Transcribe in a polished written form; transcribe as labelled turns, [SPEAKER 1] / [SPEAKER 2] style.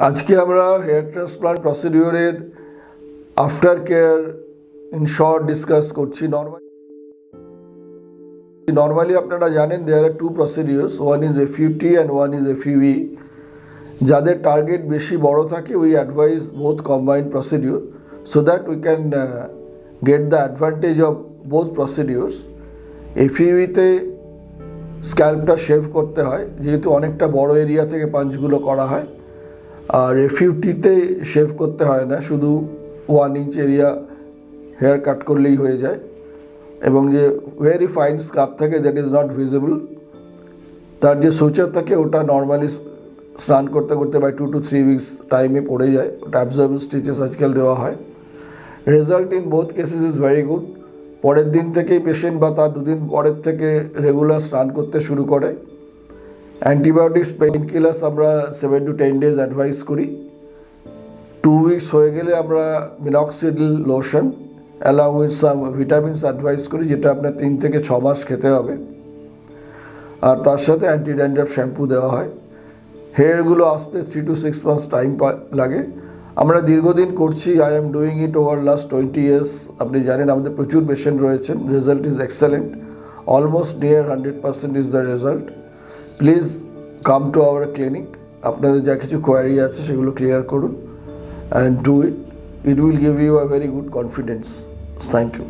[SPEAKER 1] আজকে আমরা hair transplant প্রসিডিওরের aftercare in short discuss করছি। নর্মালি আপনারা জানেন there are two procedures, one is FUT and one is FUE। যাদের টার্গেট বেশি বড় থাকে we advise both combined procedure so that we can get the advantage of both procedures. FUE-তে স্ক্যাল্পটা shave করতে হয়, যেহেতু অনেকটা বড় এরিয়া থেকে পাঞ্চগুলো করা হয়। আর FUT-তে শেভ করতে হয় না, শুধু 1 ইঞ্চ এরিয়া হেয়ার কাট করলেই হয়ে যায়, এবং যে ভেরি ফাইন স্কার্প থাকে দ্যাট ইজ নট ভিজিবল, তার যে সুচার থাকে ওটা নর্মালি স্নান করতে করতে বাই 2 to 3 উইকস টাইমে পড়ে যায়। ওটা অ্যাবজর্বেবল স্টিচেস আজকাল দেওয়া হয়। Result in both cases is very good. পরের দিন থেকেই পেশেন্ট বা তার 2 দিন পরের থেকে রেগুলার স্নান করতে শুরু করে। অ্যান্টিবায়োটিক্স, পেইন কিলার্স আমরা 7 to 10 ডেজ অ্যাডভাইস করি। 2 উইকস হয়ে গেলে আমরা minoxidil lotion along with some vitamins advice করি, যেটা আপনার 3 থেকে 6 মাস খেতে হবে। আর তার সাথে অ্যান্টি ড্যান্ড্রাফ শ্যাম্পু দেওয়া হয়। হেয়ারগুলো আসতে 3 to 6 মাস টাইম লাগে। আমরা দীর্ঘদিন করছি। I am doing it over last 20 years। আপনি জানেন আমাদের প্রচুর পেশেন্ট রয়েছেন। Result is excellent, almost near 100% is the result. Please come to our clinic. আপনাদের যা কিছু কোয়ারি আছে সেগুলো ক্লিয়ার করুন and do it. It will give you a very good confidence. Thank you.